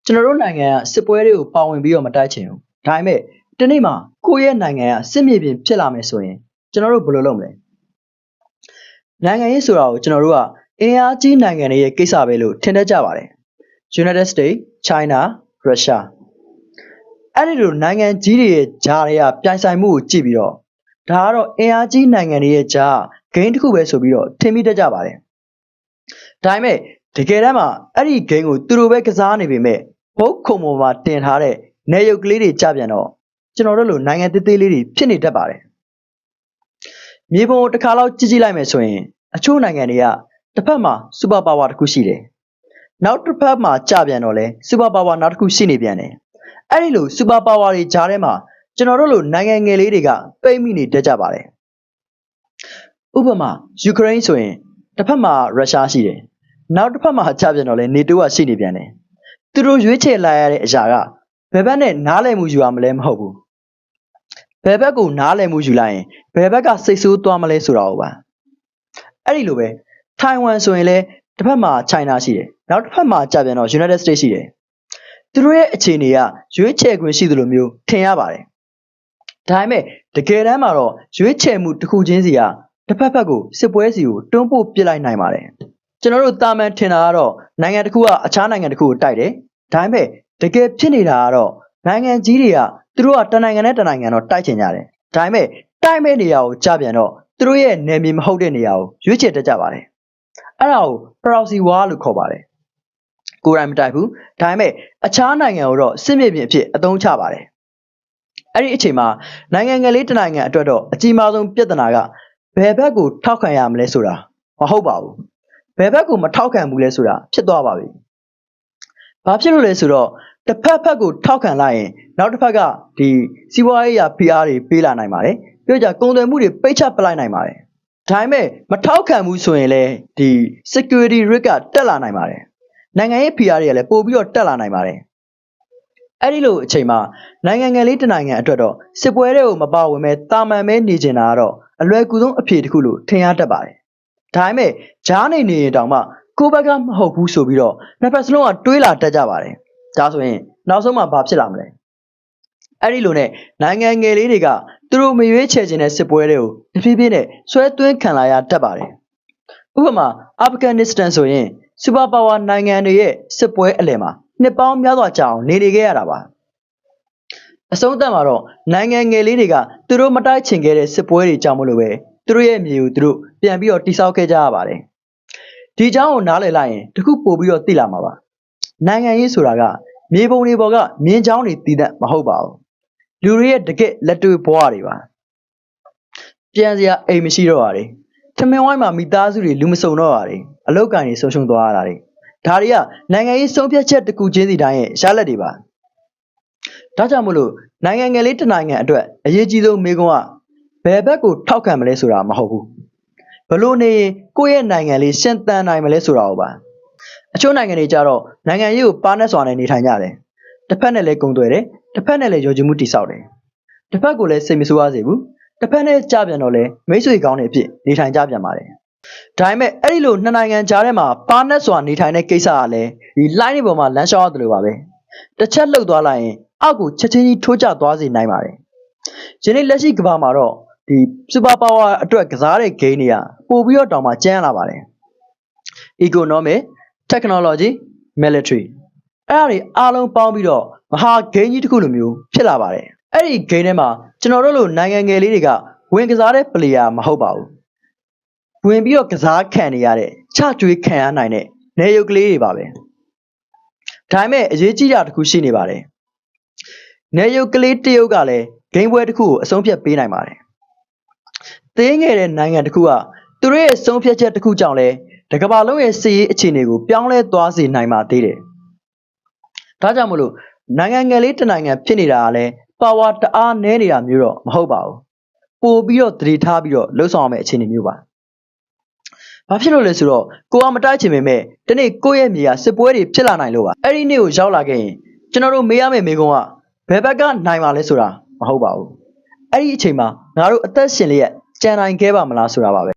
ကျွန်တော်တို့နိုင်ငံကစစ်ပွဲတွေကိုပါဝင်ပြီးတော့မတိုက်ချင်ဘူးဒါပေမဲ့ဒီနေ့မှာကိုယ့်ရဲ့နိုင်ငံကစစ်မြေပြင်ဖြစ်လာမယ်ဆိုရင်ကျွန်တော်တို့ဘယ်လိုလုပ်မလဲနိုင်ငံရေးဆိုတာကိုကျွန်တော်တို့ကအင်အားကြီးနိုင်ငံတွေရဲ့ကိစ္စပဲလို့ထင်တတ်ကြပါတယ် United States, China, Russia အဲ့ဒီလိုနိုင်ငံကြီးတွေရဲ့ဂျာတွေကပြိုင်ဆိုင်မှုကိုကြည့်ပြီးတော့ဒါကတော့အင်အားကြီးနိုင်ငံတွေရဲ့ဂျာဂိမ်းတစ်ခုပဲဆိုပြီးတော့ထင်မိတတ်ကြပါတယ်ဒါပေမဲ့တကယ်တမ်းမှာအဲ့ဒီဂိမ်းကိုသူတို့ပဲကစားနေပေမဲ့ဘုတ်ခုံပေါ်မှာတင်ထားတဲ့နေရုပ်ကလေးတွေကြပြန်တော့ကျွန်တော်တို့လိုနိုင်ငံသေးသေးလေးတွေဖြစ်နေတတ်ပါတယ်မြေပုံတစ်ခါလောက်ကြည့်လိုက်မယ်ဆိုရင်အချို့နိုင်ငံတွေကတစ်ဖက်မှာစူပါပါဝါတစ်ခုရှိတယ်နောက်တစ်ဖက်မှာကြပြန်တော့လဲစူပါပါဝါနောက်တစ်ခုရှိနေပြန်တယ်အဲ့ဒီလိုစူပါပါဝါတွေကြားထဲမှာကျွန်တော်တို့လိုနိုင်ငံငယ်လေးတွေကပိတ်မိနေတတ်ကြပါတယ်ဥပမာယူကရိန်းဆိုရင်တစ်ဖက်မှာရုရှားရှိတယ်နောက်တစ်ဖက်မှာကြပြန်တော့လဲနေတိုးကရှိနေပြန်တယ်သူတို့ရွေးချယ်လိုက်ရတဲ့အရာကဘယ်ဘက်နဲ့နားလည်မှုယူရမလဲမဟုတ်ဘူးဘယ်ဘက်ကိုနားလည်မှုယူလိုက်ရင်ဘယ်ဘက်ကစိတ်ဆိုးသွားမလဲဆိုတာကိုပါအဲ့ဒီလိုပဲထိုင်ဝမ်ဆိုရင်လည်းတစ်ဖက်မှာ China ရှိတယ်နောက်တစ်ဖက်မှာကြပြန်တော့ United States ရှိတယ်သူတို့ရဲ့အခြေအနေကရွေးချယ်ခွင့်ရှိသလိုမျိုးထင်ရပါတယ်ဒါပေမဲ့တကယ်တမ်းမှာတော့ရွေးချယ်မှုတစ်ခုချင်းစီကတစ်ဖက်ဖက်ကိုစစ်ပွဲစီကိုတွန်းပို့ပစ်လိုက်နိုင်ပါတယ်ကျွန်တော်တို့တာမန်ထင်တာကတော့နိုင်ငံတစ်ခုကအခြားနိုင်ငံတစ်ခုကိုတိုက်တယ်ဒါပေမဲ့တကယ်ဖြစ်နေတာကတော့နိုင်ငံကြီးတွေကသူတို့ကတနိုင်ငံနဲ့တနိုင်ငံတော့တိုက်ချင်ကြတယ်ဒါပေမဲ့တိုက်မဲ့နေရာကိုကြပြန်တော့သူတို့ရဲ့နယ်မြေမဟုတ်တဲ့နေရာကိုရွေးချယ်တတ်ကြပါတယ်အဲ့ဒါကို proxy war လို့ခေါ်ပါတယ်ကိုယ်တိုင်မတိုက်ဘူးဒါပေမဲ့အခြားနိုင်ငံကိုတော့စစ်မြေပြင်အဖြစ်အသုံးချပါတယ်အဲ့ဒီအချိန်မှာနိုင်ငံငယ်လေးတစ်နိုင်ငံအတွက်တော့အကြီးမားဆုံးပြဿနာကဘယ်ဘက်ကိုထောက်ခံရမလဲဆိုတာမဟုတ်ပါဘူးဘယ်ဘက်ကိုမထောက်ခံဘူးလဲဆိုတာဖြစ်သွားပါပြီဘာဖြစ်လို့လဲဆိုတော့တစ်ဖက်ဖက်ကိုထောက်ခံလိုက်ရင်နောက်တစ်ဖက်ကဒီစီးပွားရေးရာ PR တွေပေးလာနိုင်ပါတယ်ပြီးတော့ကုန်သွယ်မှုတွေပိတ်ချပလိုက်နိုင်ပါတယ်ဒါပေမဲ့မထောက်ခံဘူးဆိုရင်လည်းဒီ security risk ကတက်လာနိုင်ပါတယ်နိုင်ငံရေး PR တွေကလည်းပို့ပြီးတော့တက်လာနိုင်ပါတယ်အဲ့ဒီလိုအချိန်မှာနိုင်ငံငယ်လေးတစ်နိုင်ငံအတွက်တော့စစ်ပွဲတွေကိုမပါဝင်မဲ့တာမန်ပဲနေကျင်တာကတော့အလွယ်ကူဆုံးအဖြေတစ်ခုလို့ထင်ရတတ်ပါတယ်ဒါပေမဲ့ဂျားနေရင်တောင်မှကိုယ့်ဘက်ကမဟုတ်ဘူးဆိုပြီးတော့နှစ်ဖက်စလုံးကတွေးလာတတ်ကြပါတယ်ဒါဆိုရင်နောက်ဆုံးမှဘာဖြစ်လာမလဲအဲ့ဒီလိုနဲ့နိုင်ငံငယ်လေးတွေကသူတို့မရွေးချယ်ခြင်းတဲ့စစ်ပွဲတွေကိုတဖြည်းဖြည်းနဲ့ဆွဲသွင်းခံလာရတတ်ပါတယ်ဥပမာအာဖဂန်နစ္စတန်ဆိုရင်စူပါပါဝါနိုင်ငံတွေရဲ့စစ်ပွဲအလယ်မှာနှစ်ပေါင်းများစွာကြာအောင်နေခဲ့ရတာပါအဆုံးသတ်မှာတော့နိုင်ငံငယ်လေးတွေကသူတို့မတိုက်ချင်ခဲ့တဲ့စစ်ပွဲတွေကြောင့်မလို့ပဲသူတို့ရဲ့မြေကိုသူတို့ပြန်ပြီးတော့တိဆောက်ခဲ့ကြရပါတယ်ဒီအကြောင်းကိုနားလည်လိုက်ရင်တခုပို့ပြီးတော့သိလာမှာပါနိုင်ငံရေးဆိုတာကမြေပုံတွေပေါ်ကမြင်းချောင်းတွေတည်တတ်မဟုတ်ပါဘူးလူတွေရဲ့တကယ့်လက်တွေ့ဘဝတွေပါပြန်စရာအိမ်မရှိတော့ရတယ်ထမင်းဝိုင်းမှာမိသားစုတွေလူမစုံတော့ရတယ်အလောက်ကန်တွေဆုံးရှုံးသွားရတာတွေဒါတွေကနိုင်ငံရေးဆုံးဖြတ်ချက်တစ်ခုချင်းစီတိုင်းရဲ့ရလဒ်တွေပါဒါကြောင့်မို့လို့နိုင်ငံငယ်လေးတစ်နိုင်ငံအတွက်အရေးကြီးဆုံးမေးခွန်းကဘယ်ဘက်ကိုထောက်ခံမလဲဆိုတာမဟုတ်ဘူးဘလို့နေရင်ကိုယ့်ရဲ့နိုင်ငံလေးရှင်သန်နိုင်မလဲဆိုတာကိုပါအချို့နိုင်ငံတွေကြတော့နိုင်ငံရေးကိုပါနဲ့စွာနဲ့နေထိုင်ကြတယ်တစ်ဖက်နဲ့လည်းကုန်သွယ်တယ်တစ်ဖက်နဲ့လည်းယုံကြည်မှုတည်ဆောက်တယ်တစ်ဖက်ကိုလည်းစိတ်မဆိုးရစေဘူးတစ်ဖက်နဲ့ကြပြန်တော့လည်းမိတ်ဆွေကောင်းတွေအဖြစ်နေထိုင်ကြပြန်ပါတယ်ဒါပေမဲ့အဲ့ဒီလိုနှစ်နိုင်ငံကြားထဲမှာပါနဲ့စွာနေထိုင်တဲ့ကိစ္စကလည်းဒီ line တွေပေါ်မှာလမ်းလျှောက်ရတယ်လို့ပါပဲတစ်ချက်လှုပ်သွားလိုက်ရင်အောက်ကိုချက်ချင်းကြီးထိုးကျသွားစေနိုင်ပါတယ်ယနေ့လက်ရှိကမ္ဘာမှာတော့ဒီစူပါပါဝါအတွက်ကစားတဲ့ game တွေကပို့ပြီးတော့တောင်မှကျန်းလာပါတယ် economic technology military အဲ့ဒါတွေအားလုံးပေါင်းပြီးတော့မဟာ game ကြီးတစ်ခုလိုမျိုးဖြစ်လာပါတယ်အဲ့ဒီ game ထဲမှာကျွန်တော်တို့လိုနိုင်ငံငယ်လေးတွေကဝင်ကစားတဲ့ player မဟုတ်ပါဘူးဝင်ပြီးတော့ကစားခံနေရတဲ့ချကြွေးခံရနိုင်တဲ့နေရုပ်ကလေးတွေပါပဲဒါပေမဲ့အရေးကြီးတာတစ်ခုရှိနေပါတယ်နေရုပ်ကလေးတစ်ရုပ်ကလည်းဂိမ်းပွဲတစ်ခုကိုအဆုံးဖြတ်ပေးနိုင်ပါတယ်သေးငယ်တဲ့နိုင်ငံတစ်ခုကသူတို့ရဲ့ဆုံးဖြတ်ချက်တစ်ခုကြောင့်လဲတကမ္ဘာလုံးရဲ့စစ်ရေးအခြေအနေကိုပြောင်းလဲသွားစေနိုင်ပါသေးတယ်ဒါကြောင့်မလို့နိုင်ငံငယ်လေးတစ်နိုင်ငံဖြစ်နေတာကလည်းပါဝါတအားနည်းနေတာမျိုးတော့မဟုတ်ပါဘူးပို့ပြီးတော့တည်ထားပြီးတော့လှုပ်ဆောင်ရမယ့်အခြေအနေမျိုးပါဘာဖြစ်လို့လဲဆိုတော့ကိုကမတိုက်ချင်ပေမဲ့ဒီနေ့ကိုယ့်ရဲ့မြေကစစ်ပွဲတွေဖြစ်လာနိုင်လို့ပါအဲ့ဒီနေ့ကိုရောက်လာခဲ့ရင်ကျွန်တော်တို့မေးရမယ့်မေးခွန်းကဘယ်ဘက်ကနိုင်ပါလဲဆိုတာမဟုတ်ပါဘူးအဲ့ဒီအချိန်မှာငါတို့အသက်ရှင်လျက်ကြံနိုင်ခဲ့ပါမလားဆိုတာပါပဲ